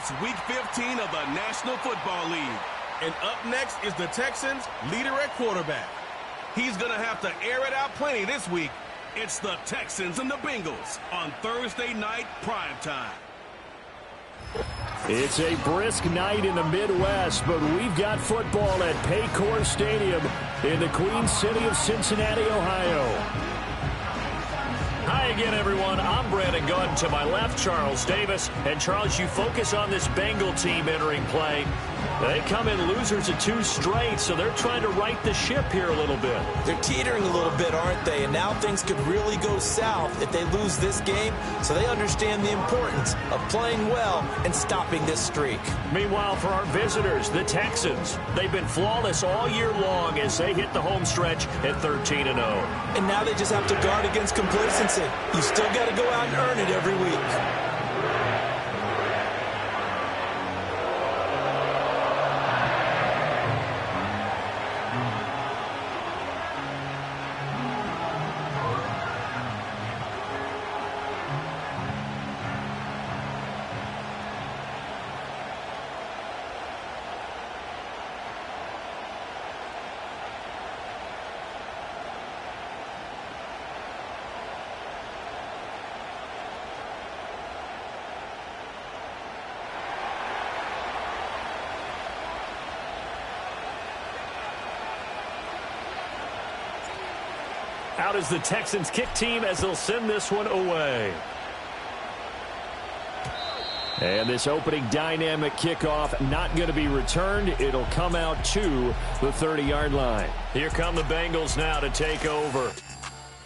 It's Week 15 of the National Football League. And up next is the Texans' leader at quarterback. He's going to have to air it out plenty this week. It's the Texans and the Bengals on Thursday night primetime. It's a brisk night in the Midwest, but we've got football at Paycor Stadium in the Queen City of Cincinnati, Ohio. Hi again, everyone. I'm Brandon Gunn. To my left, Charles Davis. And, Charles, you focus on this Bengal team entering play. They come in losers of 2 straight, so they're trying to right the ship here a little bit. They're teetering a little bit, aren't they? And now things could really go south if they lose this game, so they understand the importance of playing well and stopping this streak. Meanwhile, for our visitors, the Texans, they've been flawless all year long as they hit the home stretch at 13-0. And now they just have to guard against complacency. You still got to go out and earn it every week. Out is the Texans kick team as they'll send this one away. And this opening dynamic kickoff not going to be returned. It'll come out to the 30-yard line. Here come the Bengals now to take over.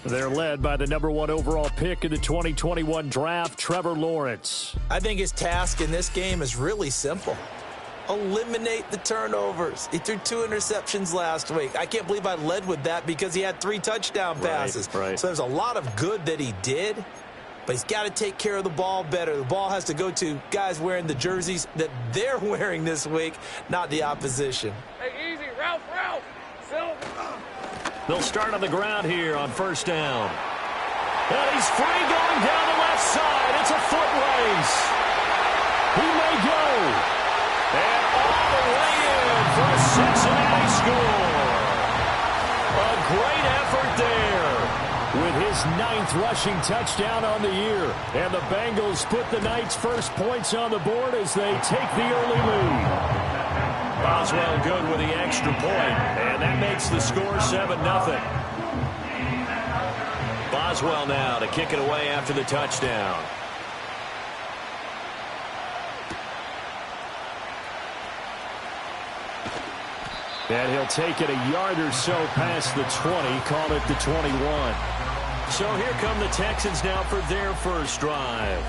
They're led by the number 1 overall pick in the 2021 draft, Trevor Lawrence. I think his task in this game is really simple. Eliminate the turnovers. He threw 2 interceptions last week. I can't believe I led with that because he had 3 touchdown passes. Right. So there's a lot of good that he did, but he's got to take care of the ball better. The ball has to go to guys wearing the jerseys that they're wearing this week, not the opposition. Hey, easy, Ralph. They'll start on the ground here on first down. And he's free going down the left side. It's a foot race. He may go. And all the way in for a Cincinnati score. A great effort there with his 9th rushing touchdown on the year. And the Bengals put the Knights' first points on the board as they take the early lead. Boswell good with the extra point, and that makes the score 7-0. Boswell now to kick it away after the touchdown. And he'll take it a yard or so past the 20, call it the 21. So here come the Texans now for their first drive.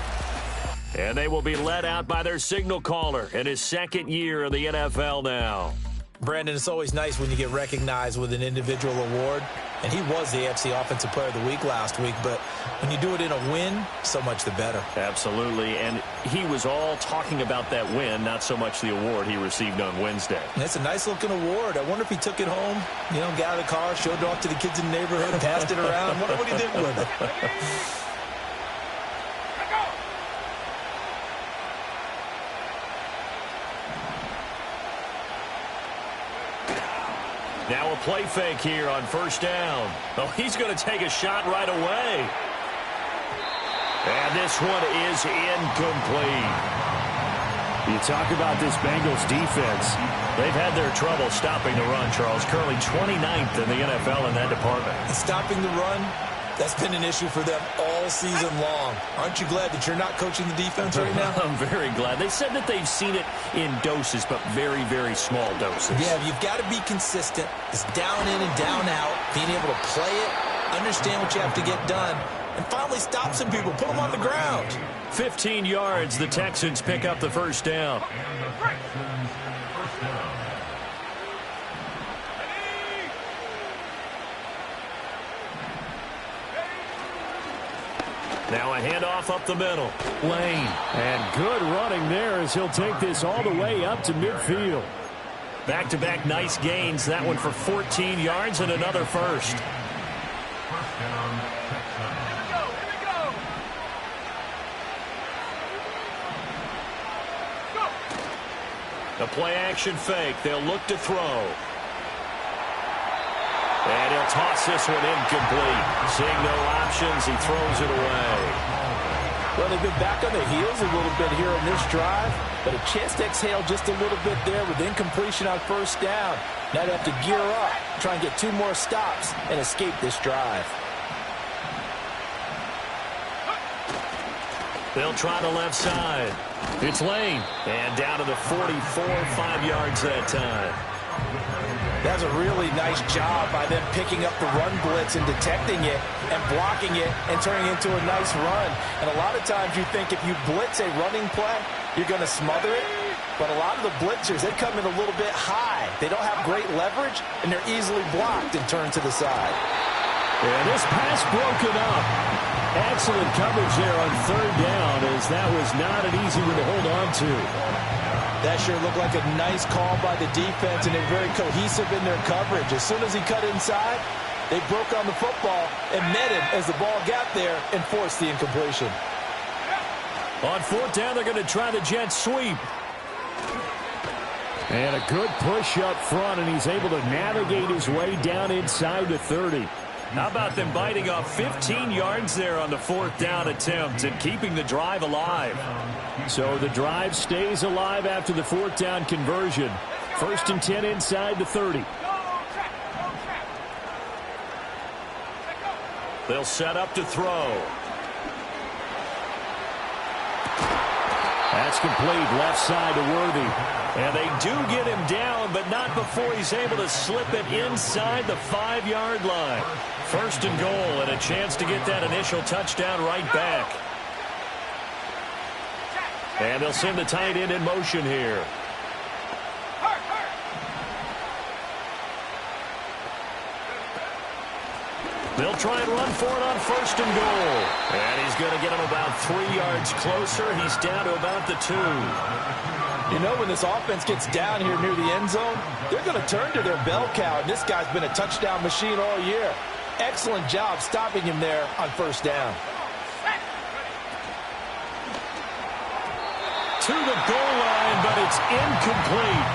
And they will be led out by their signal caller in his 2nd year in the NFL now. Brandon, it's always nice when you get recognized with an individual award. And he was the AFC Offensive Player of the Week last week. But when you do it in a win, so much the better. Absolutely. And he was all talking about that win, not so much the award he received on Wednesday. And it's a nice-looking award. I wonder if he took it home, got out of the car, showed it off to the kids in the neighborhood, passed it around. I wonder what he did with it. Now a play fake here on first down. Oh, he's going to take a shot right away. And this one is incomplete. You talk about this Bengals defense. They've had their trouble stopping the run, Charles. Currently 29th in the NFL in that department. And stopping the run, that's been an issue for them all season long. Aren't you glad that you're not coaching the defense right now? I'm very glad. They said that they've seen it in doses, but very, very small doses. Yeah, you've got to be consistent. It's down in and down out, being able to play it, understand what you have to get done, and finally stop some people, put them on the ground. 15 yards, the Texans pick up the first down. Now a handoff up the middle. Lane. And good running there as he'll take this all the way up to midfield. Back-to-back nice gains. That one for 14 yards and another first. Go. The play-action fake. They'll look to throw. And he'll toss this one incomplete. Seeing no options, he throws it away. Well, they've been back on their heels a little bit here in this drive, but a chance to exhale just a little bit there with incompletion on first down. Now they have to gear up, try and get 2 more stops, and escape this drive. They'll try the left side. It's Lane. And down to the 44, 5 yards that time. That's a really nice job by them picking up the run blitz and detecting it and blocking it and turning it into a nice run. And a lot of times you think if you blitz a running play, you're going to smother it. But a lot of the blitzers, they come in a little bit high. They don't have great leverage, and they're easily blocked and turned to the side. And this pass broken up. Excellent coverage there on third down, as that was not an easy one to hold on to. That sure looked like a nice call by the defense, and they're very cohesive in their coverage. As soon as he cut inside, they broke on the football and met him as the ball got there and forced the incompletion. On fourth down, they're going to try the jet sweep. And a good push up front, and he's able to navigate his way down inside the 30. How about them biting off 15 yards there on the fourth down attempt and keeping the drive alive? So the drive stays alive after the fourth down conversion. 1st and 10 inside the 30. They'll set up to throw. That's complete, left side to Worthy. And they do get him down, but not before he's able to slip it inside the 5-yard line. 1st and goal, and a chance to get that initial touchdown right back. And they'll send the tight end in motion here. They'll try and run for it on 1st and goal. And he's going to get him about 3 yards closer. He's down to about the 2. You know, when this offense gets down here near the end zone, they're going to turn to their bell cow, and this guy's been a touchdown machine all year. Excellent job stopping him there on 1st down. To the goal line, but it's incomplete.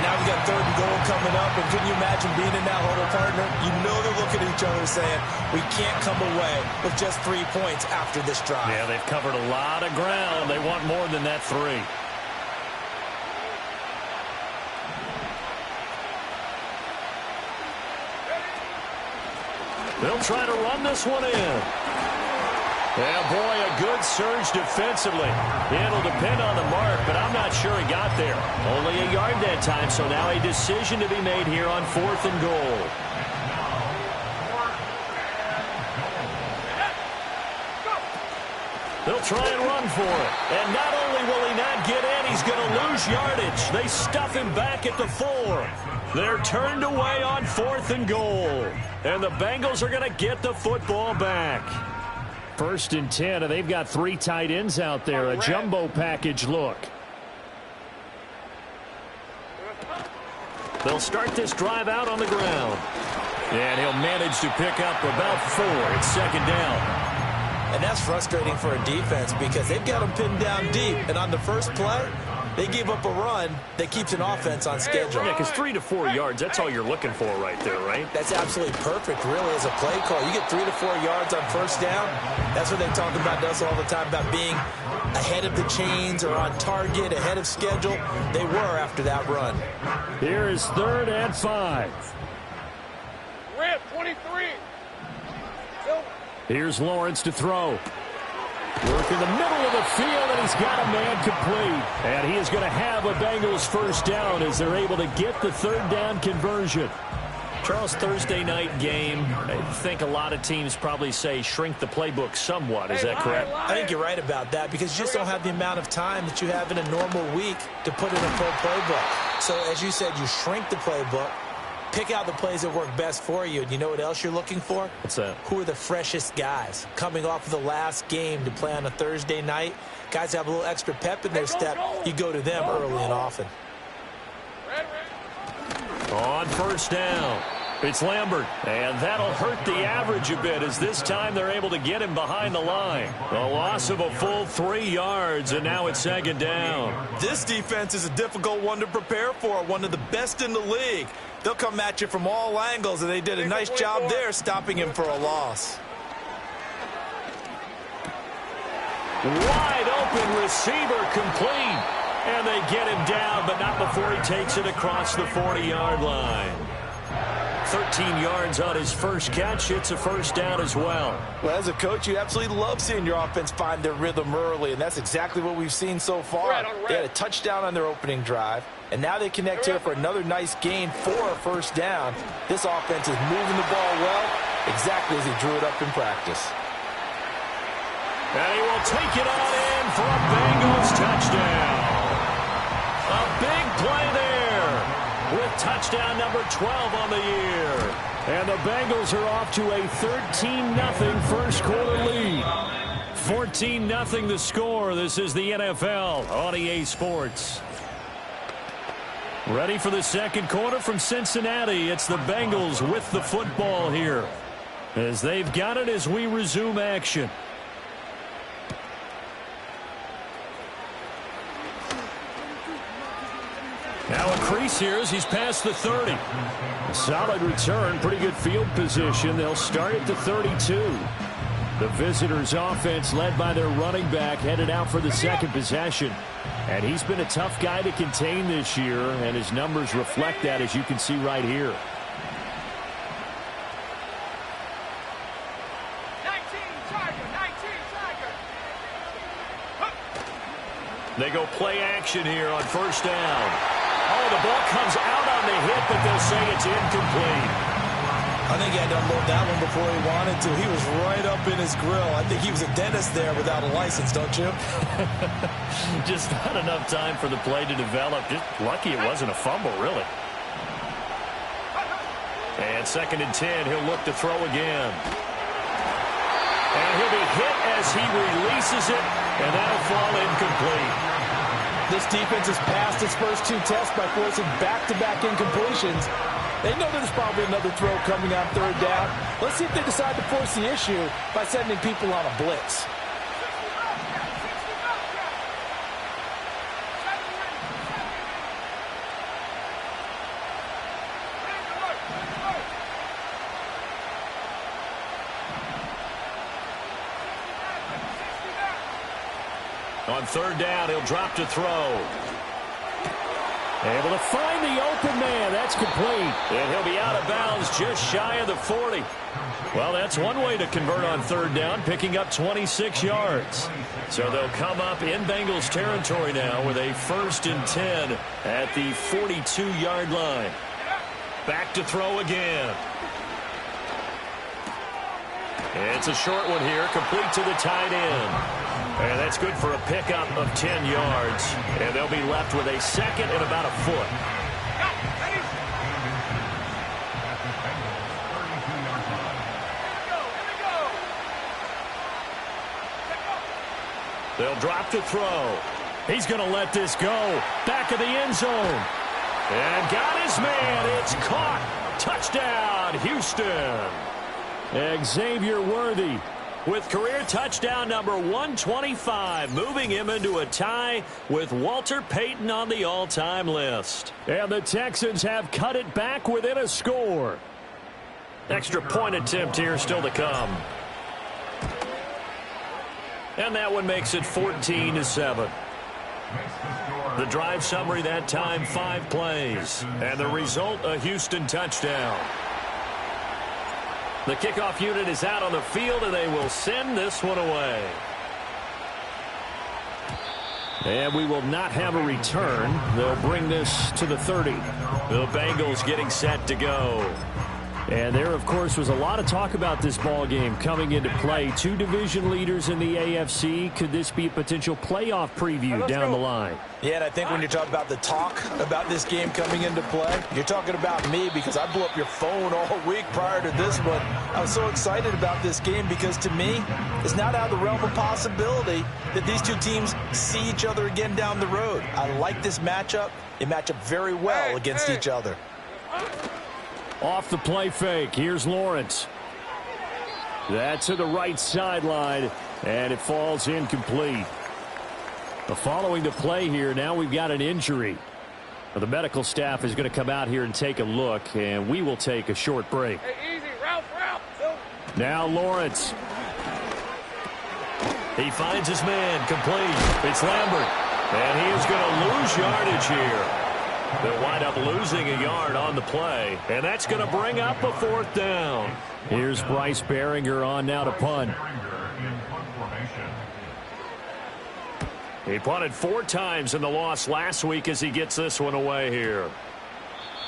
Now we got 3rd and goal coming up, and can you imagine being in that huddle, partner? You know they're looking at each other saying, we can't come away with just 3 points after this drive. Yeah, they've covered a lot of ground. They want more than that 3. They'll try to run this one in. Yeah, boy, a good surge defensively. It'll depend on the mark, but I'm not sure he got there. Only a yard that time, so now a decision to be made here on 4th and goal. They'll try and run for it. And not only will he not get in, he's going to lose yardage. They stuff him back at the 4. They're turned away on 4th and goal. And the Bengals are going to get the football back. 1st and 10, and they've got 3 tight ends out there. A jumbo package look. They'll start this drive out on the ground. And he'll manage to pick up about 4. It's 2nd down. And that's frustrating for a defense because they've got them pinned down deep. And on the first play, they give up a run that keeps an offense on schedule. Yeah, because 3 to 4 yards, that's all you're looking for right there, right? That's absolutely perfect, really, as a play call. You get 3 to 4 yards on 1st down. That's what they talk about to us all the time, about being ahead of the chains or on target, ahead of schedule. They were after that run. Here is 3rd and 5. Red 23. Here's Lawrence to throw. Work in the middle of the field, and he's got a man complete. And he is going to have a Bengals 1st down as they're able to get the 3rd down conversion. Charles, Thursday night game, I think a lot of teams probably say shrink the playbook somewhat. Is that correct? I think you're right about that because you just don't have the amount of time that you have in a normal week to put in a full playbook. So, as you said, you shrink the playbook. Pick out the plays that work best for you. And you know what else you're looking for? What's that? Who are the freshest guys coming off of the last game to play on a Thursday night? Guys have a little extra pep in their step. You go to them early and often. On 1st down. It's Lambert, and that'll hurt the average a bit as this time they're able to get him behind the line. A loss of a full 3 yards, and now it's second down. This defense is a difficult one to prepare for, one of the best in the league. They'll come at you from all angles, and they did a nice job there stopping him for a loss. Wide open receiver complete, and they get him down, but not before he takes it across the 40-yard line. 13 yards on his first catch. It's a first down as well. Well, as a coach, you absolutely love seeing your offense find their rhythm early, and that's exactly what we've seen so far. They had a touchdown on their opening drive, and now they connect here for another nice gain for a first down. This offense is moving the ball well, exactly as he drew it up in practice. And he will take it on in for a Bengals touchdown. A big play there, with touchdown number 12 on the year. And the Bengals are off to a 13-0 first quarter lead. 14-0 the score. This is the NFL on EA Sports. Ready for the second quarter from Cincinnati. It's the Bengals with the football here, as they've got it as we resume action. Now a crease here as he's past the 30. A solid return, pretty good field position. They'll start at the 32. The visitors' offense, led by their running back, headed out for the second possession. And he's been a tough guy to contain this year, and his numbers reflect that, as you can see right here. 19 Tiger. They go play action here on first down. Oh, the ball comes out on the hit, but they'll say it's incomplete. I think he had to unload that one before he wanted to. He was right up in his grill. I think he was a dentist there without a license, don't you? Just not enough time for the play to develop. Just lucky it wasn't a fumble, really. And 2nd and 10, he'll look to throw again. And he'll be hit as he releases it, and that'll fall incomplete. This defense has passed its first 2 tests by forcing back-to-back incompletions. They know there's probably another throw coming on third down. Let's see if they decide to force the issue by sending people on a blitz. On third down, he'll drop to throw. Able to find the open man. That's complete. And he'll be out of bounds just shy of the 40. Well, that's one way to convert on third down, picking up 26 yards. So they'll come up in Bengals territory now with a 1st and 10 at the 42-yard line. Back to throw again. It's a short one here, complete to the tight end. And that's good for a pickup of 10 yards. And they'll be left with a 2nd and about a foot. They'll drop to throw. He's going to let this go. Back of the end zone. And got his man. It's caught. Touchdown, Houston. Xavier Worthy with career touchdown number 125, moving him into a tie with Walter Payton on the all-time list. And the Texans have cut it back within a score. Extra point attempt here still to come. And that one makes it 14-7. The drive summary that time, 5 plays. And the result, a Houston touchdown. The kickoff unit is out on the field, and they will send this one away. And we will not have a return. They'll bring this to the 30. The Bengals getting set to go. And there, of course, was a lot of talk about this ball game coming into play. 2 division leaders in the AFC. Could this be a potential playoff preview down the line? Yeah, and I think when you're talking about the talk about this game coming into play, you're talking about me, because I blew up your phone all week prior to this one. I was so excited about this game because, to me, it's not out of the realm of possibility that these 2 teams see each other again down the road. I like this matchup. They match up very well against each other. Off the play fake, here's Lawrence. That's to the right sideline, and it falls incomplete. Following the play here, now we've got an injury. The medical staff is going to come out here and take a look, and we will take a short break. Hey, easy, Ralph. Now Lawrence. He finds his man, complete. It's Lambert, and he is going to lose yardage here. They'll wind up losing a yard on the play, and that's going to bring up a 4th down. Here's Bryce Behringer on now to punt. He punted 4 times in the loss last week as he gets this one away here.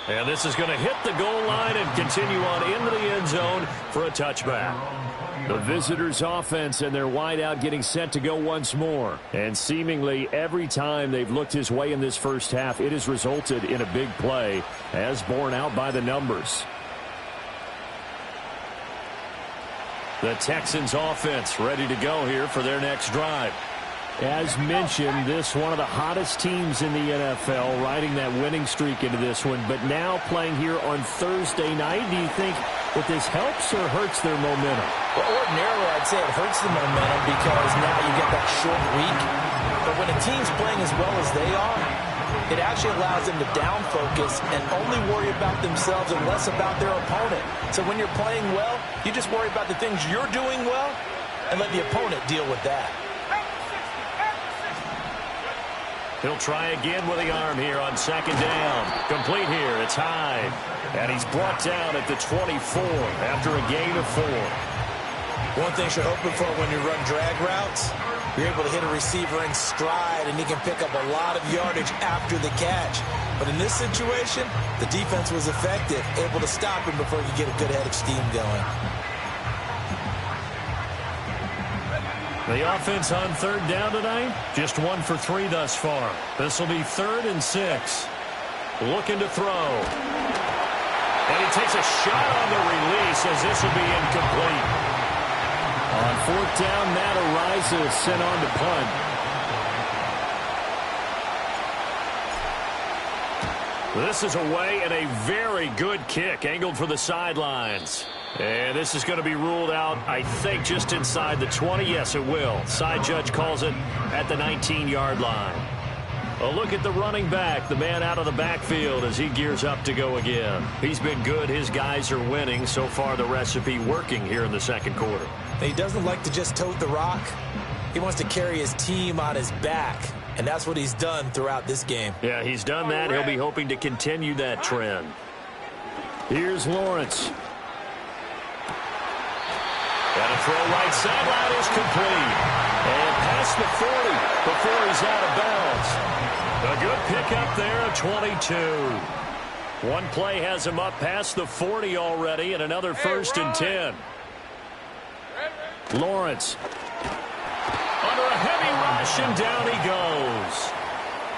And this is going to hit the goal line and continue on into the end zone for a touchback. The visitors' offense and their wideout getting set to go once more. And seemingly every time they've looked his way in this first half, it has resulted in a big play, as borne out by the numbers. The Texans' offense ready to go here for their next drive. As mentioned, this one of the hottest teams in the NFL, riding that winning streak into this one, but now playing here on Thursday night. Do you think that this helps or hurts their momentum? Well, ordinarily, I'd say it hurts the momentum because now you get that short week. But when a team's playing as well as they are, it actually allows them to down focus and only worry about themselves and less about their opponent. So when you're playing well, you just worry about the things you're doing well and let the opponent deal with that. He'll try again with the arm here on 2nd down. Complete here. It's Hyde. And he's brought down at the 24 after a gain of 4. One thing you're hoping for when you run drag routes, you're able to hit a receiver in stride, and he can pick up a lot of yardage after the catch. But in this situation, the defense was effective, able to stop him before he could get a good head of steam going. The offense on 3rd down tonight, just 1 for 3 thus far. This will be 3rd and 6. Looking to throw. And he takes a shot on the release as this will be incomplete. On 4th down, Matt Araiza is sent on to punt. This is away and a very good kick, angled for the sidelines. And this is going to be ruled out, I think, just inside the 20. Yes, it will. Side judge calls it at the 19-yard line. A look at the running back, the man out of the backfield as he gears up to go again. He's been good. His guys are winning. So far, the recipe working here in the 2nd quarter. He doesn't like to just tote the rock. He wants to carry his team on his back, and that's what he's done throughout this game. Yeah, he's done that. He'll be hoping to continue that trend. Here's Lawrence. And a throw right sideline is complete. And past the 40 before he's out of bounds. A good pickup there at 22. One play has him up past the 40 already, and another 1st and 10. Lawrence. Under a heavy rush, and down he goes.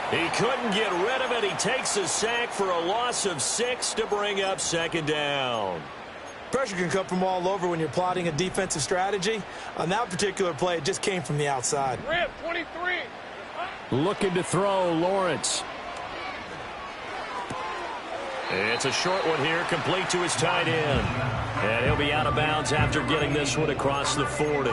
He couldn't get rid of it. He takes a sack for a loss of 6 to bring up 2nd down. Pressure can come from all over when you're plotting a defensive strategy. On that particular play, it just came from the outside. Rip, 23. Looking to throw, Lawrence. It's a short one here, complete to his tight end. And he'll be out of bounds after getting this one across the 40.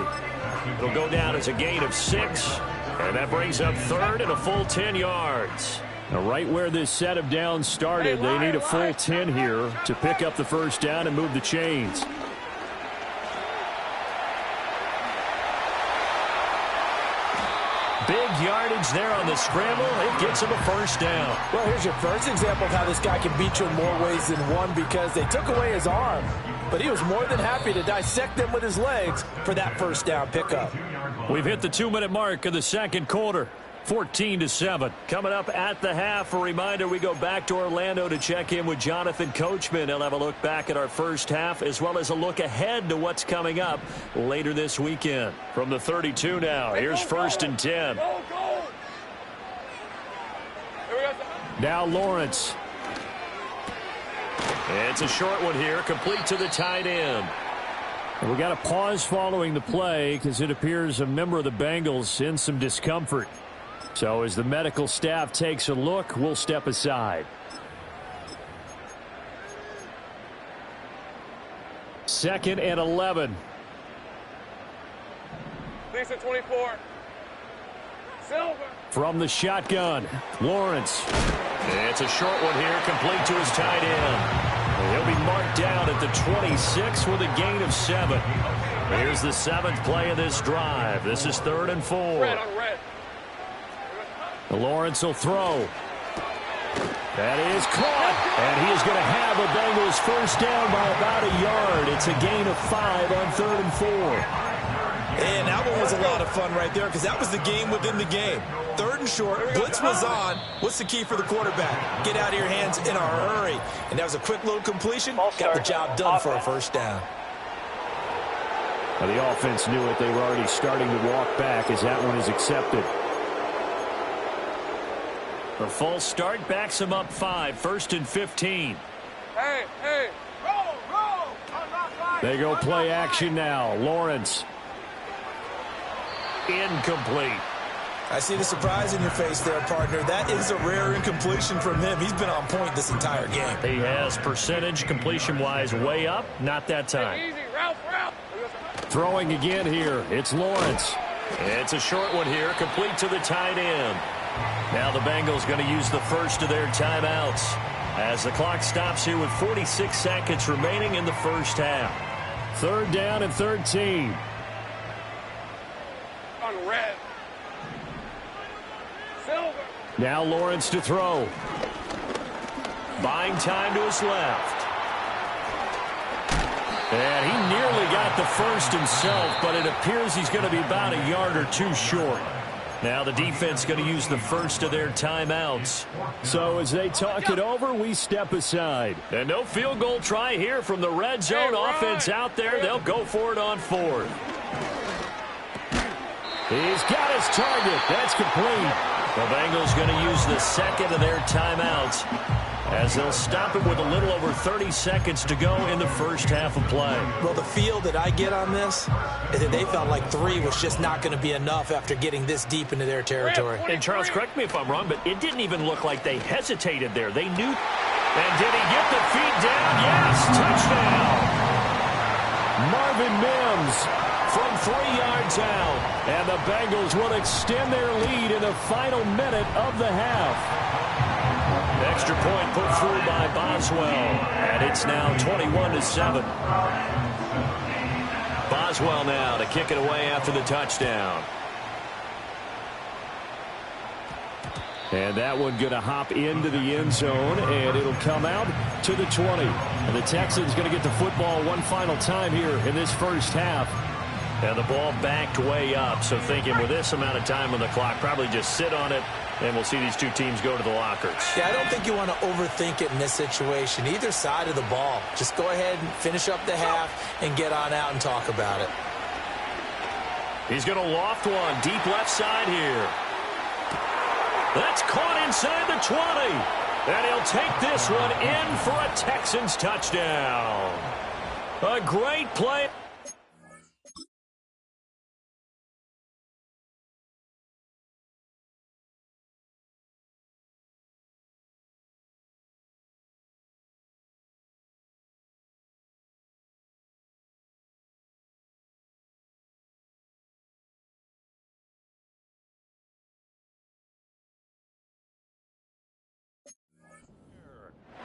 It'll go down as a gain of 6, and that brings up 3rd and a full 10 yards. Now, right where this set of downs started, they need a full 10 here to pick up the 1st down and move the chains. Big yardage there on the scramble. It gets him a 1st down. Well, here's your first example of how this guy can beat you in more ways than one, because they took away his arm, but he was more than happy to dissect them with his legs for that 1st down pickup. We've hit the 2-minute mark of the 2nd quarter. 14-7. Coming up at the half, a reminder, we go back to Orlando to check in with Jonathan Coachman. He'll have a look back at our first half, as well as a look ahead to what's coming up later this weekend. From the 32 now, here's 1st and 10. Now Lawrence. It's a short one here, complete to the tight end. And we got a pause following the play because it appears a member of the Bengals in some discomfort. So as the medical staff takes a look, we'll step aside. 2nd and 11. Lisa 24. Silver. From the shotgun, Lawrence. It's a short one here, complete to his tight end. He'll be marked down at the 26 with a gain of 7. Here's the 7th play of this drive. This is 3rd and 4. Red on red. Lawrence will throw. That is caught. And he is going to have the Bengals first down by about a yard. It's a gain of 5 on 3rd and 4. And that one was a lot of fun right there because that was the game within the game. 3rd and short, blitz was on. What's the key for the quarterback? Get out of your hands in a hurry. And that was a quick little completion. Got the job done for a first down. Now the offense knew it. They were already starting to walk back as that one is accepted. The false start backs him up 5, 1st and 15. Hey, hey. Roll, roll. They go play action now. Lawrence. Incomplete. I see the surprise in your face there, partner. That is a rare incompletion from him. He's been on point this entire game. He has percentage completion-wise way up. Not that time. Easy, Ralph. Throwing again here. It's Lawrence. It's a short one here, complete to the tight end. Now the Bengals going to use the first of their timeouts as the clock stops here with 46 seconds remaining in the first half. 3rd down and 13. On red. Silver. Now Lawrence to throw. Buying time to his left. And he nearly got the first himself, but it appears he's going to be about a yard or 2 short. Now the defense going to use the first of their timeouts. So as they talk it over, we step aside. And no field goal try here from the red zone offense out there. They'll go for it on 4th. He's got his target. That's complete. The Bengals going to use the second of their timeouts as they'll stop it with a little over 30 seconds to go in the first half of play. Well, the feel that I get on this is that they felt like 3 was just not going to be enough after getting this deep into their territory. And Charles, correct me if I'm wrong, but it didn't even look like they hesitated there. They knew. And did he get the feet down? Yes, touchdown. Marvin Mims from 3 yards out. And the Bengals will extend their lead in the final minute of the half. Extra point put through by Boswell. And it's now 21-7. Boswell now to kick it away after the touchdown. And that one going to hop into the end zone, and it'll come out to the 20. And the Texans going to get the football one final time here in this first half. And the ball backed way up, so thinking with this amount of time on the clock, probably just sit on it, and we'll see these two teams go to the lockers. Yeah, I don't think you want to overthink it in this situation, either side of the ball. Just go ahead and finish up the half and get on out and talk about it. He's going to loft one deep left side here. That's caught inside the 20. And he'll take this one in for a Texans touchdown. A great play.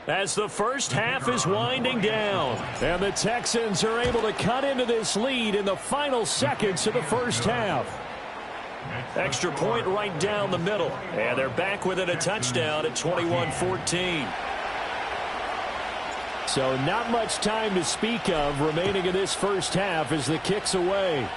As the first half is winding down. And the Texans are able to cut into this lead in the final seconds of the first half. Extra point right down the middle. And they're back within a touchdown at 21-14. So not much time to speak of remaining in this first half as the kick's away.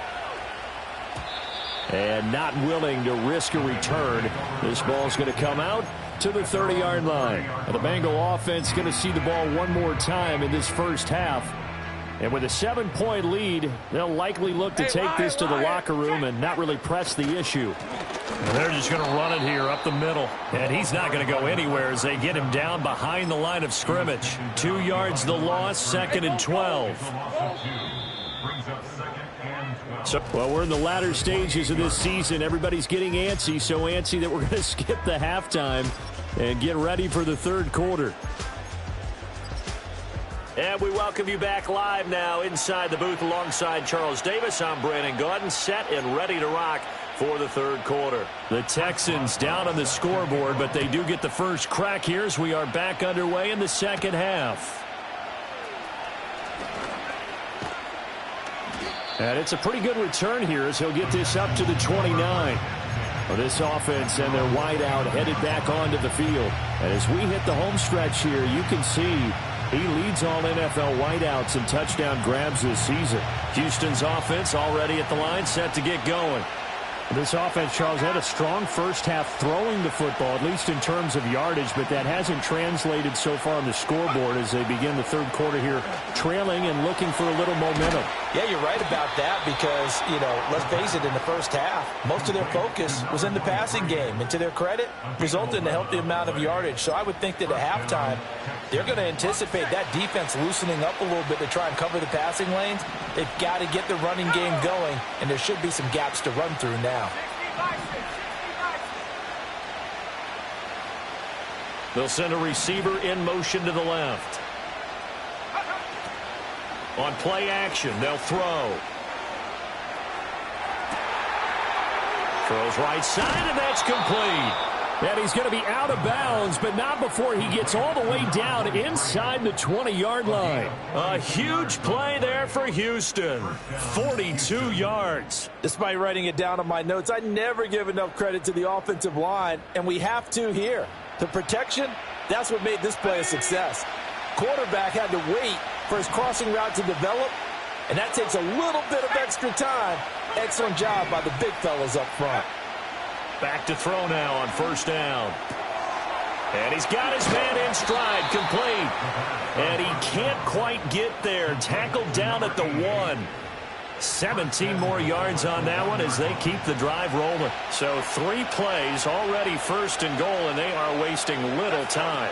And not willing to risk a return. This ball's going to come out to the 30-yard line. And the Bengal offense going to see the ball one more time in this first half. And with a 7-point lead, they'll likely look to take this to the locker room and not really press the issue. And they're just going to run it here up the middle. And he's not going to go anywhere as they get him down behind the line of scrimmage. 2 yards the loss, 2nd and 12. So, well, we're in the latter stages of this season. Everybody's getting antsy, so antsy that we're going to skip the halftime and get ready for the third quarter. And we welcome you back live now inside the booth alongside Charles Davis. I'm Brandon Gaudin, set and ready to rock for the third quarter. The Texans down on the scoreboard, but they do get the first crack here as we are back underway in the second half. And it's a pretty good return here as he'll get this up to the 29. Well, this offense and their wideout headed back onto the field. And as we hit the home stretch here, you can see he leads all NFL wideouts and touchdown grabs this season. Houston's offense already at the line, set to get going. This offense, Charles, had a strong first half throwing the football, at least in terms of yardage, but that hasn't translated so far on the scoreboard as they begin the third quarter here, trailing and looking for a little momentum. Yeah, you're right about that because, let's face it, in the first half, most of their focus was in the passing game. And to their credit, resulted in a healthy amount of yardage. So I would think that at halftime, they're going to anticipate that defense loosening up a little bit to try and cover the passing lanes. They've got to get the running game going, and there should be some gaps to run through now. They'll send a receiver in motion to the left. On play action, they'll throw. Throws right side, and that's complete. And he's going to be out of bounds, but not before he gets all the way down inside the 20-yard line. A huge play there for Houston. 42 yards. Despite writing it down on my notes, I never give enough credit to the offensive line, and we have to here. The protection, that's what made this play a success. Quarterback had to wait for his crossing route to develop, and that takes a little bit of extra time. Excellent job by the big fellas up front. Back to throw now on first down. And he's got his man in stride, complete. And he can't quite get there. Tackled down at the 1. 17 more yards on that one as they keep the drive rolling. So 3 plays, already first and goal, and they are wasting little time.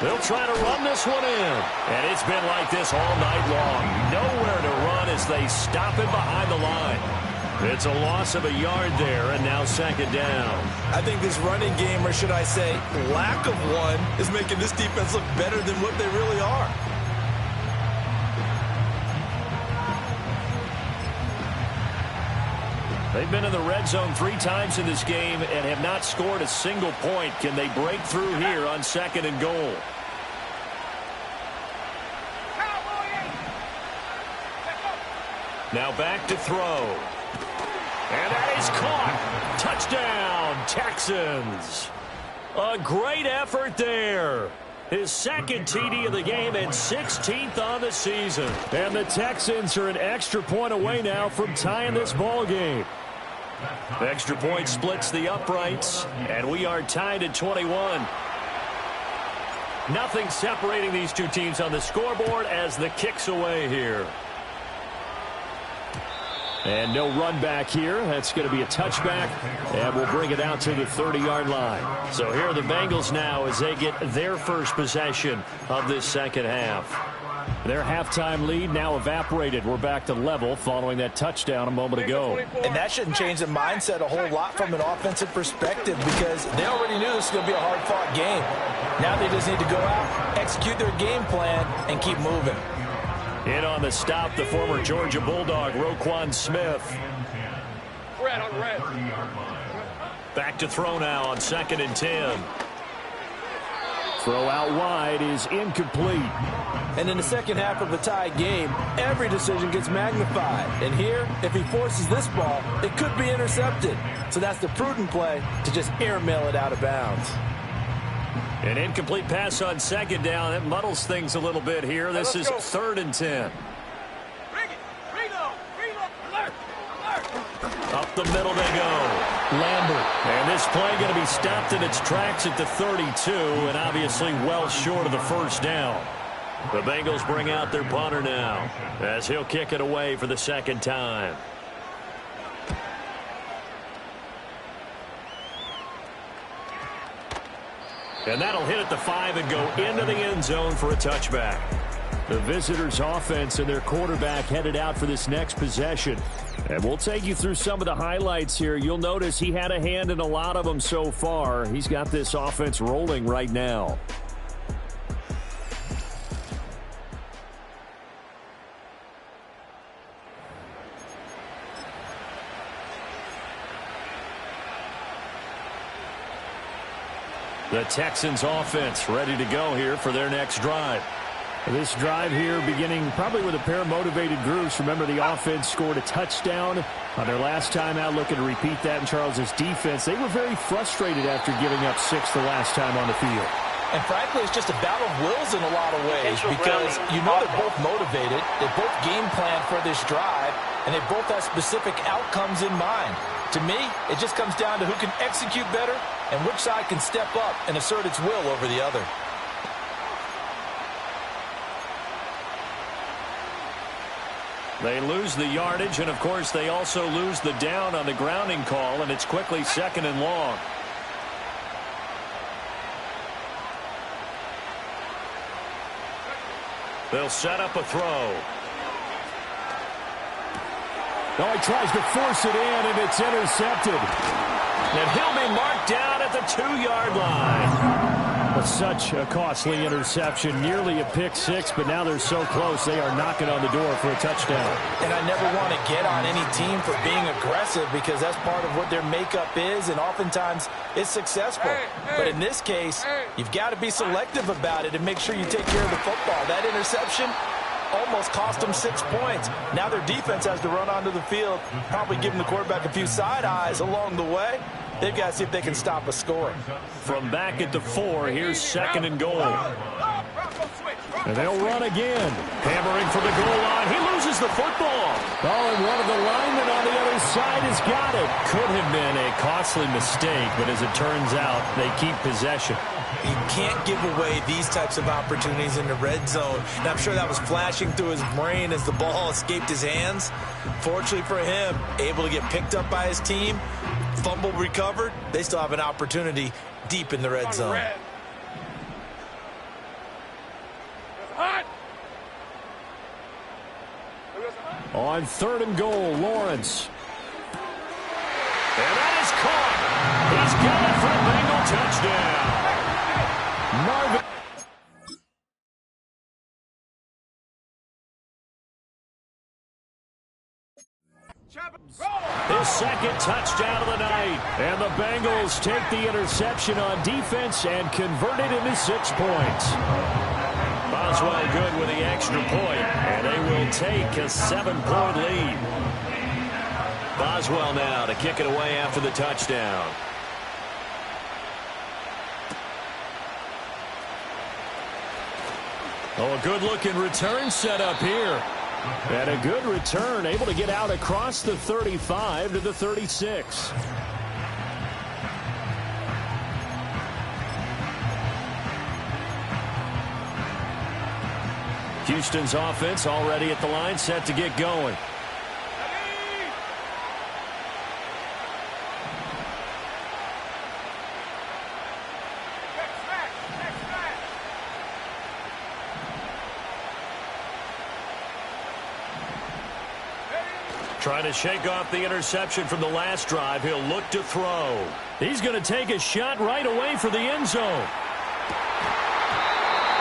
They'll try to run this one in. And it's been like this all night long. Nowhere to run as they stop it behind the line. It's a loss of a yard there, and now second down. I think this running game, or should I say lack of one, is making this defense look better than what they really are. They've been in the red zone 3 times in this game and have not scored a single point. Can they break through here on second and goal? Now back to throw. And that is caught. Touchdown, Texans. A great effort there. His second TD of the game and 16th on the season. And the Texans are an extra point away now from tying this ball game. The extra point splits the uprights, and we are tied at 21. Nothing separating these two teams on the scoreboard as the kick's away here. And no run back here. That's going to be a touchback, and we'll bring it out to the 30-yard line. So here are the Bengals now as they get their first possession of this second half. Their halftime lead now evaporated. We're back to level following that touchdown a moment ago. And that shouldn't change the mindset a whole lot from an offensive perspective because they already knew this was going to be a hard-fought game. Now they just need to go out, execute their game plan, and keep moving. In on the stop, the former Georgia Bulldog, Roquan Smith. Red on red. Back to throw now on 2nd and 10. Throw out wide is incomplete. And in the second half of a tied game, every decision gets magnified. And here, if he forces this ball, it could be intercepted. So that's the prudent play to just airmail it out of bounds. An incomplete pass on second down. That muddles things a little bit here. This is 3rd and 10. Up the middle they go. Lambert. And this play going to be stopped in its tracks at the 32, and obviously well short of the first down. The Bengals bring out their punter now as he'll kick it away for the second time. And that'll hit at the 5 and go into the end zone for a touchback. The visitors' offense and their quarterback headed out for this next possession. And we'll take you through some of the highlights here. You'll notice he had a hand in a lot of them so far. He's got this offense rolling right now. The Texans offense ready to go here for their next drive. This drive here beginning probably with a pair of motivated groups. Remember, the offense scored a touchdown on their last time out, looking to repeat that in Charles's defense. They were very frustrated after giving up 6 the last time on the field. And frankly, it's just a battle of wills in a lot of ways because you know they're both motivated. They both game plan for this drive, and they both have specific outcomes in mind. To me, it just comes down to who can execute better and which side can step up and assert its will over the other. They lose the yardage, and of course they also lose the down on the grounding call, and it's quickly 2nd and long. They'll set up a throw. Oh, he tries to force it in, and it's intercepted. And he'll be marked down at the 2-yard line. Such a costly interception, nearly a pick 6, but now they're so close they are knocking on the door for a touchdown. And I never want to get on any team for being aggressive because that's part of what their makeup is, and oftentimes it's successful. But in this case, you've got to be selective about it and make sure you take care of the football. That interception almost cost them 6 points. Now their defense has to run onto the field, probably giving the quarterback a few side eyes along the way. They've got to see if they can stop a score. From back at the 4, here's 2nd and goal. And they'll run again. Hammering for the goal line. He loses the football. Oh, and one of the linemen on the other side has got it. Could have been a costly mistake, but as it turns out, they keep possession. You can't give away these types of opportunities in the red zone. And I'm sure that was flashing through his brain as the ball escaped his hands. Fortunately for him, able to get picked up by his team, fumble recovered. They still have an opportunity deep in the red zone. On 3rd and goal, Lawrence. And that is caught. He's got it for a Bengal touchdown. Marvin. His 2nd touchdown of the night. And the Bengals take the interception on defense and convert it into 6 points. Boswell good with the extra point, and they will take a 7-point lead. Boswell now to kick it away after the touchdown. Oh, a good-looking return set up here. And a good return, able to get out across the 35 to the 36. Houston's offense already at the line, set to get going. Trying to shake off the interception from the last drive. He'll look to throw. He's going to take a shot right away for the end zone.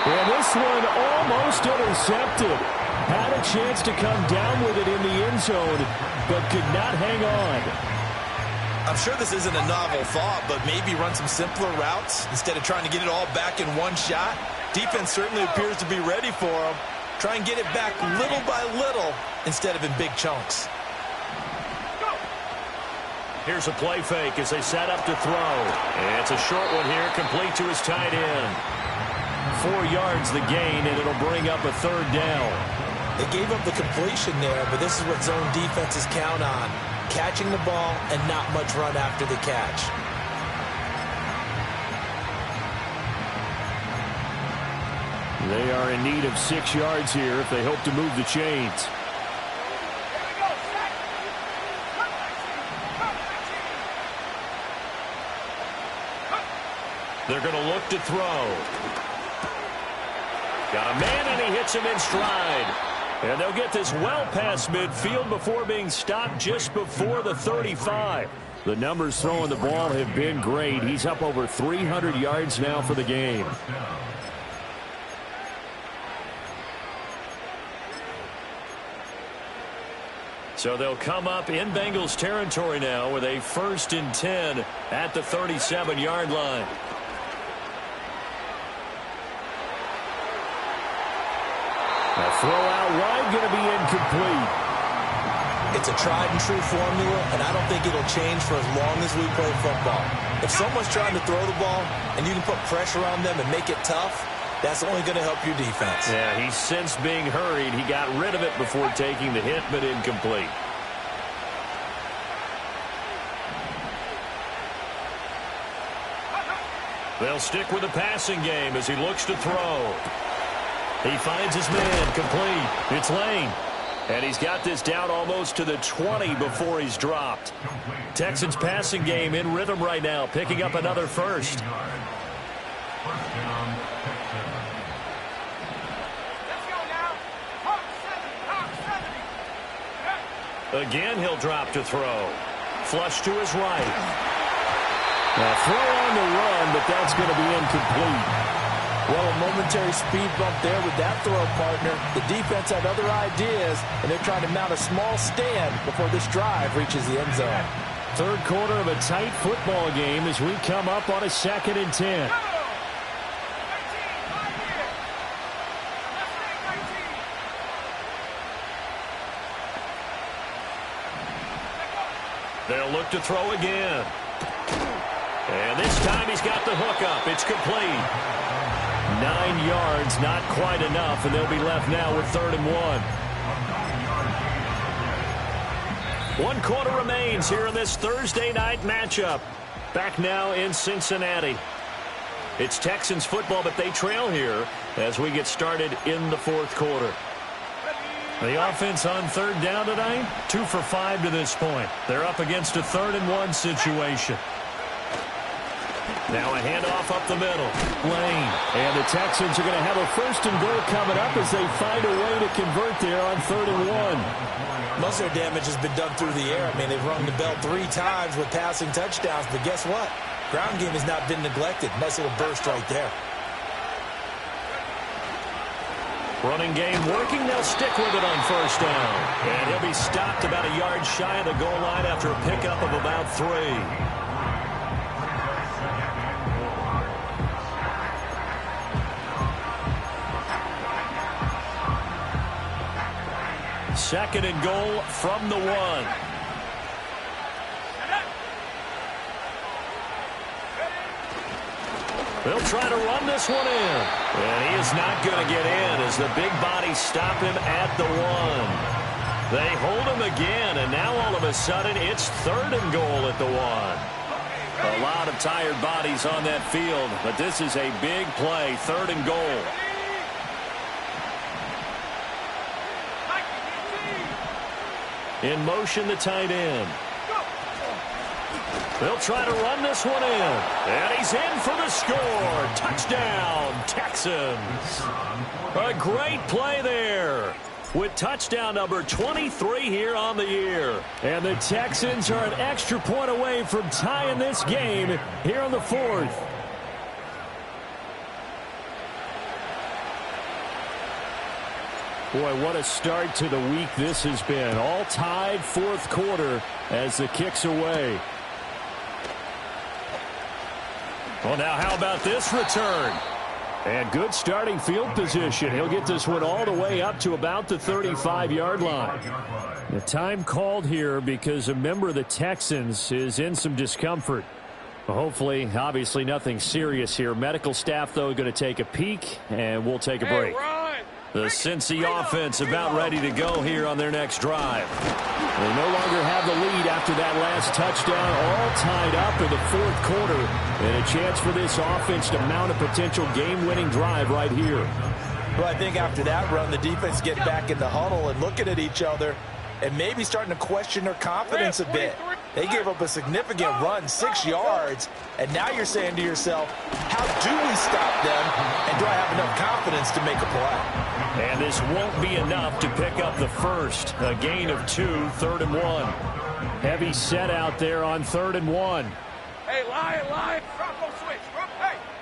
And this one almost intercepted. Had a chance to come down with it in the end zone, but could not hang on. I'm sure this isn't a novel thought, but maybe run some simpler routes instead of trying to get it all back in one shot. Defense certainly appears to be ready for him. Try and get it back little by little instead of in big chunks. Here's a play fake as they set up to throw. And it's a short one here, complete to his tight end. 4 yards the gain, and it'll bring up a 3rd down. They gave up the completion there, but this is what zone defenses count on. Catching the ball and not much run after the catch. They are in need of 6 yards here if they hope to move the chains. They're going to look to throw. Got a man, and he hits him in stride. And they'll get this well past midfield before being stopped just before the 35. The numbers throwing the ball have been great. He's up over 300 yards now for the game. So they'll come up in Bengals territory now with a 1st and 10 at the 37-yard line. A throw out wide, going to be incomplete. It's a tried-and-true formula, and I don't think it'll change for as long as we play football. If someone's trying to throw the ball and you can put pressure on them and make it tough, that's only going to help your defense. Yeah, he's since being hurried. He got rid of it before taking the hit, but incomplete. They'll stick with the passing game as he looks to throw. He finds his man, complete. It's Lane. And he's got this down almost to the 20 before he's dropped. Texans passing game in rhythm right now, picking up another first. Again, he'll drop to throw. Flush to his right. A throw on the run, but that's going to be incomplete. Well, a momentary speed bump there with that throw, partner. The defense had other ideas, and they're trying to mount a small stand before this drive reaches the end zone. Third quarter of a tight football game as we come up on a 2nd and 10. They'll look to throw again. And this time he's got the hook up. It's complete. 9 yards, not quite enough, and they'll be left now with 3rd and 1. 1 quarter remains here in this Thursday night matchup. Back now in Cincinnati. It's Texans football, but they trail here as we get started in the 4th quarter. The offense on 3rd down tonight, 2 for 5 to this point. They're up against a 3rd and 1 situation. Now a handoff up the middle. Lane. And the Texans are going to have a 1st and goal coming up as they find a way to convert there on 3rd and 1. Most of their damage has been done through the air. I mean, they've rung the bell 3 times with passing touchdowns, but guess what? Ground game has not been neglected. Nice little burst right there. Running game working. They'll stick with it on 1st down. And he'll be stopped about a yard shy of the goal line after a pickup of about 3. 2nd and goal from the 1. They'll try to run this one in. And he is not going to get in as the big bodies stop him at the 1. They hold him again, and now all of a sudden it's 3rd and goal at the 1. A lot of tired bodies on that field, but this is a big play, 3rd and goal. In motion, the tight end. They'll try to run this one in. And he's in for the score. Touchdown, Texans. A great play there with touchdown number 23 here on the year. And the Texans are an extra point away from tying this game here on the 4th. Boy, what a start to the week this has been. All tied 4th quarter as the kick's away. Well, now how about this return? And good starting field position. He'll get this one all the way up to about the 35-yard line. The time called here because a member of the Texans is in some discomfort. Hopefully, obviously nothing serious here. Medical staff, though, going to take a peek, and we'll take a break. The Cincy offense about ready to go here on their next drive. They no longer have the lead after that last touchdown, all tied up in the 4th quarter. And a chance for this offense to mount a potential game-winning drive right here. Well, I think after that run, the defense get back in the huddle and looking at each other and maybe starting to question their confidence a bit. They gave up a significant run, 6 yards, and now you're saying to yourself, how do we stop them, and do I have enough confidence to make a play? And this won't be enough to pick up the first. A gain of 2, 3rd and 1. Heavy set out there on 3rd and 1. Hey, lie. Go switch.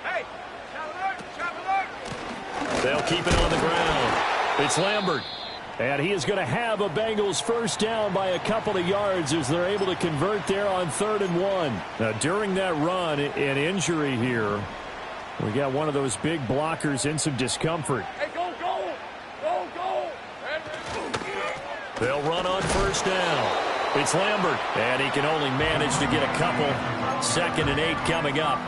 Hey. They'll keep it on the ground. It's Lambert. And he is going to have a Bengals 1st down by a couple of yards as they're able to convert there on 3rd and 1. Now, during that run, an injury here. We got one of those big blockers in some discomfort. Hey, go. They'll run on first down. It's Lambert, and he can only manage to get a couple. 2nd and 8 coming up.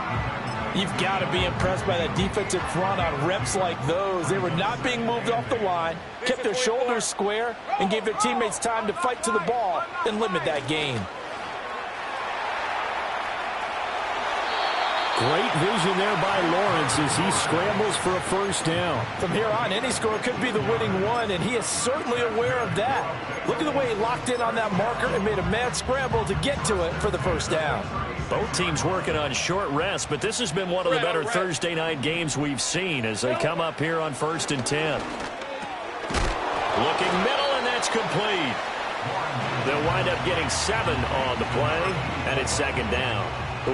You've got to be impressed by that defensive front on reps like those. They were not being moved off the line, kept their shoulders square, and gave their teammates time to fight to the ball and limit that gain. Great vision there by Lawrence as he scrambles for a first down. From here on, any score could be the winning one, and he is certainly aware of that. Look at the way he locked in on that marker and made a mad scramble to get to it for the first down. Both teams working on short rest, but this has been one of the better Thursday night games we've seen as they come up here on 1st and 10. Looking middle, and that's complete. They'll wind up getting 7 on the play, and it's 2nd down.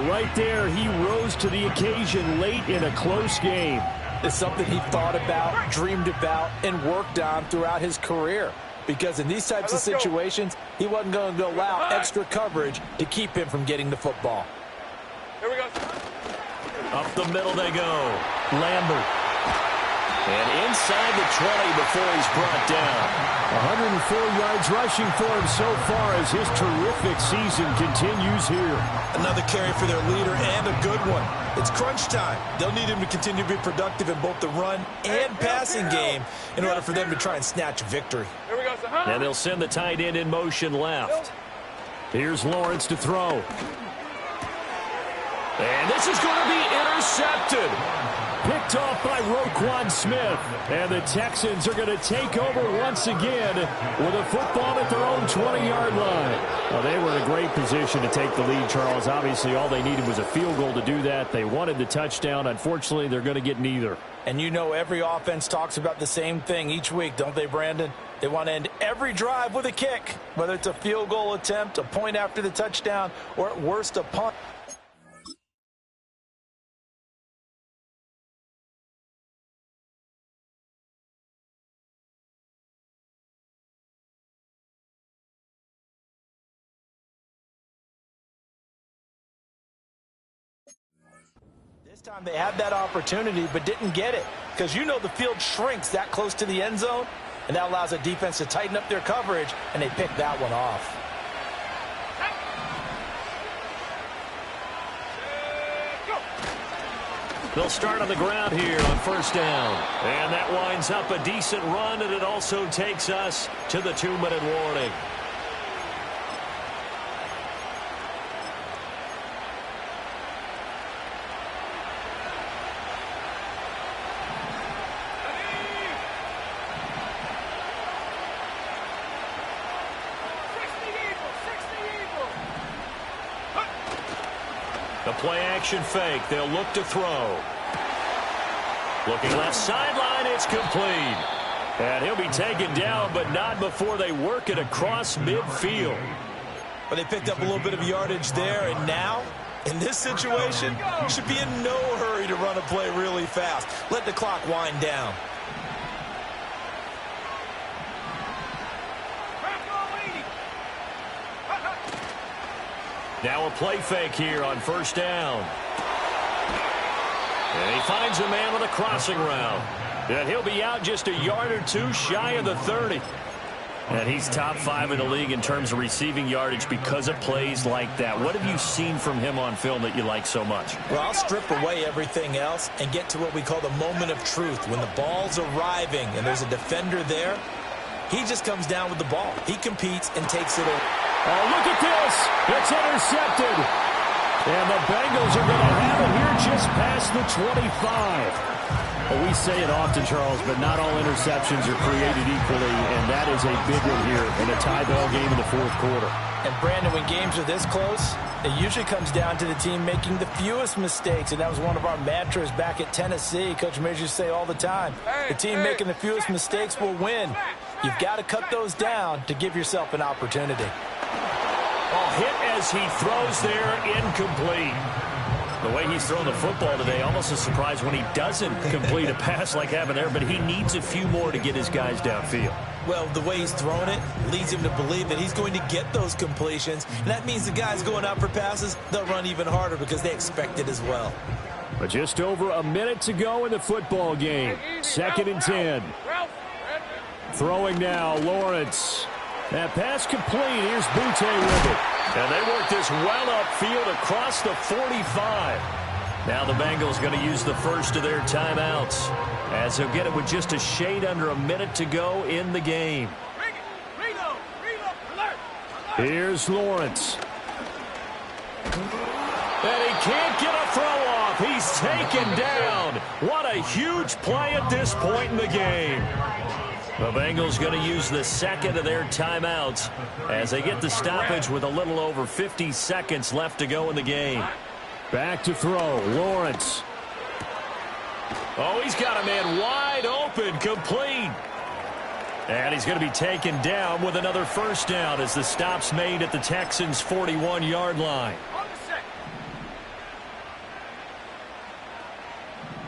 Right there, he rose to the occasion late in a close game. It's something he thought about, dreamed about, and worked on throughout his career. Because in these types of situations, he wasn't going to allow extra coverage to keep him from getting the football. Here we go. Up the middle they go. Lambert. And inside the 20 before he's brought down. 104 yards rushing for him so far as his terrific season continues here. Another carry for their leader and a good one. It's crunch time. They'll need him to continue to be productive in both the run and passing game in order for them to try and snatch a victory. Here we go. And they'll send the tight end in motion left. Here's Lawrence to throw. And this is going to be intercepted. Picked off by Roquan Smith. And the Texans are going to take over once again with a football at their own 20-yard line. Well, they were in a great position to take the lead, Charles. Obviously, all they needed was a field goal to do that. They wanted the touchdown. Unfortunately, they're going to get neither. And you know every offense talks about the same thing each week, don't they, Brandon? They want to end every drive with a kick, whether it's a field goal attempt, a point after the touchdown, or at worst, a punt. This time they had that opportunity but didn't get it because you know the field shrinks that close to the end zone, and that allows a defense to tighten up their coverage, and they pick that one off. They'll start on the ground here on first down. And that winds up a decent run, and it also takes us to the 2-minute warning. The play-action fake. They'll look to throw. Looking left sideline. It's complete. And he'll be taken down, but not before they work it across midfield. But they picked up a little bit of yardage there, and now, in this situation, should be in no hurry to run a play really fast. Let the clock wind down. Now a play fake here on first down. And he finds a man with a crossing route. And he'll be out just a yard or two shy of the 30. And he's top 5 in the league in terms of receiving yardage because of plays like that. What have you seen from him on film that you like so much? Well, I'll strip away everything else and get to what we call the moment of truth. When the ball's arriving and there's a defender there, he just comes down with the ball. He competes and takes it over. Oh, look at this. It's intercepted. And the Bengals are going to have it here just past the 25. Well, we say it often, Charles, but not all interceptions are created equally, and that is a big one here in a tie ball game in the fourth quarter. And, Brandon, when games are this close, it usually comes down to the team making the fewest mistakes, and that was one of our mantras back at Tennessee. Coach Mears used to say all the time, the team making the fewest mistakes will win. You've got to cut those down to give yourself an opportunity. Oh, hit as he throws there, incomplete. The way he's thrown the football today, almost a surprise when he doesn't complete a pass like happened there, but he needs a few more to get his guys downfield. Well, the way he's thrown it leads him to believe that he's going to get those completions, and that means the guys going out for passes, they'll run even harder because they expect it as well. But just over a minute to go in the football game. 2nd and 10. Throwing now, Lawrence. That pass complete. Here's Butte with it. And they work this well upfield across the 45. Now the Bengals going to use the first of their timeouts, as they'll get it with just a shade under a minute to go in the game. Here's Lawrence. And he can't get a throw off. He's taken down. What a huge play at this point in the game. The Bengals going to use the second of their timeouts as they get the stoppage with a little over 50 seconds left to go in the game. Back to throw. Lawrence. Oh, he's got a man wide open, complete. And he's going to be taken down with another first down as the stop's made at the Texans' 41-yard line.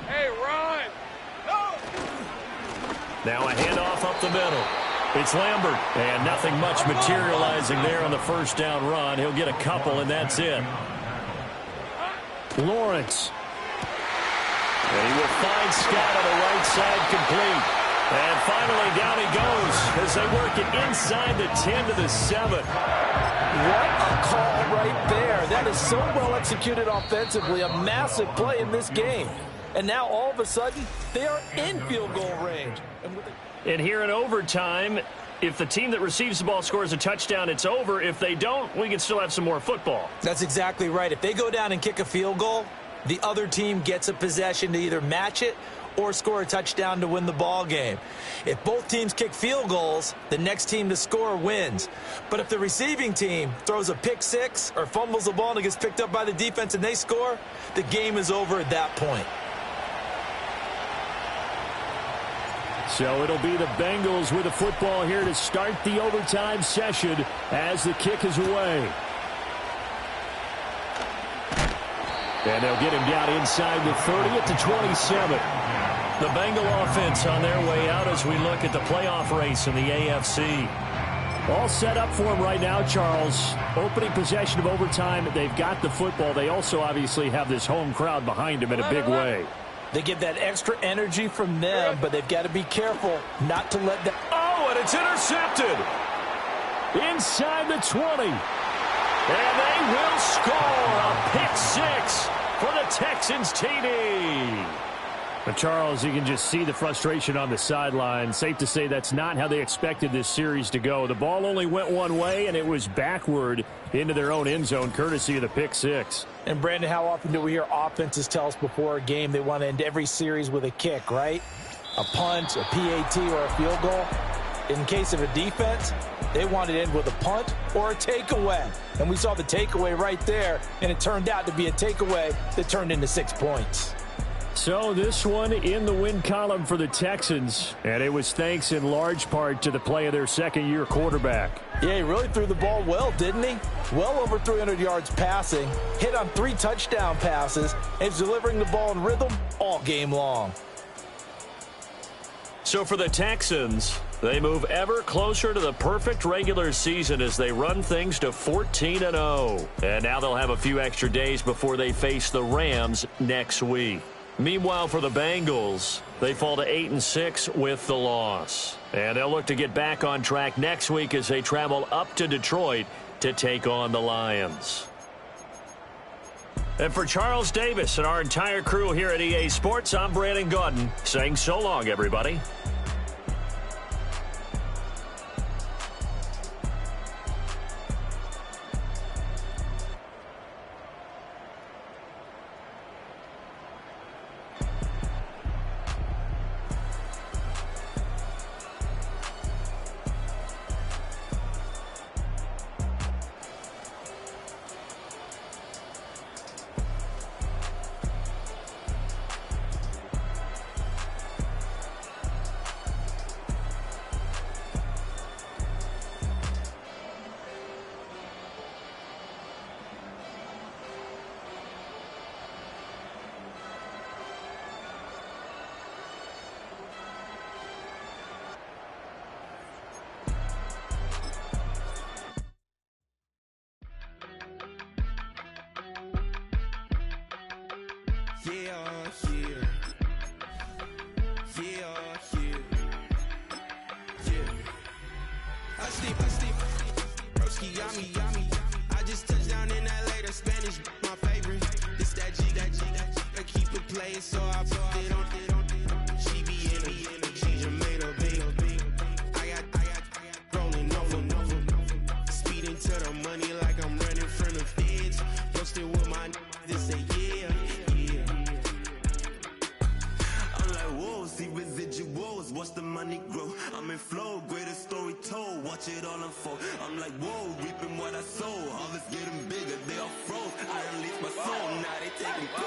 Hey, run! Go! Now a handoff up the middle. It's Lambert, and nothing much materializing there on the first down run. He'll get a couple, and that's it. Lawrence. And he will find Scott on the right side, complete. And finally, down he goes as they work it inside the 10 to the 7. What a call right there. That is so well executed offensively. A massive play in this game. And now, all of a sudden, they are in field goal range. And here in overtime, if the team that receives the ball scores a touchdown, it's over. If they don't, we can still have some more football. That's exactly right. If they go down and kick a field goal, the other team gets a possession to either match it or score a touchdown to win the ball game. If both teams kick field goals, the next team to score wins. But if the receiving team throws a pick six or fumbles the ball and it gets picked up by the defense and they score, the game is over at that point. So it'll be the Bengals with the football here to start the overtime session as the kick is away. And they'll get him down inside the 30 at the 27. The Bengal offense on their way out as we look at the playoff race in the AFC. All set up for them right now, Charles. Opening possession of overtime. They've got the football. They also obviously have this home crowd behind them in a big way. They get that extra energy from them, but they've got to be careful not to let them. Oh, and it's intercepted. Inside the 20. And they will score a pick six for the Texans TD. But Charles, you can just see the frustration on the sideline. Safe to say that's not how they expected this series to go. The ball only went one way, and it was backward into their own end zone, courtesy of the pick six. And, Brandon, how often do we hear offenses tell us before a game they want to end every series with a kick, right? A punt, a PAT, or a field goal. In case of a defense, they want to end with a punt or a takeaway. And we saw the takeaway right there, and it turned out to be a takeaway that turned into 6 points. So this one in the win column for the Texans, and it was thanks in large part to the play of their second-year quarterback. Yeah, he really threw the ball well, didn't he? Well over 300 yards passing, hit on 3 touchdown passes, and is delivering the ball in rhythm all game long. So for the Texans, they move ever closer to the perfect regular season as they run things to 14-0. And now they'll have a few extra days before they face the Rams next week. Meanwhile, for the Bengals, they fall to 8-6 with the loss. And they'll look to get back on track next week as they travel up to Detroit to take on the Lions. And for Charles Davis and our entire crew here at EA Sports, I'm Brandon Gaudin saying so long, everybody. yummy. I just touched down in LA, the Spanish, my favorite. This that G. I keep it playing, so I put it on. She be in it, she just made a big. I got rolling over. Speeding to the money like I'm running from the feds. Posted with my this say yeah. I'm like, whoa, see residuals, watch the money grow. I'm in flow, greatest story told, watch it all unfold. I'm like, whoa, reaping what I sow, harvest getting bigger, they all froze. I unleash my soul, now they take me.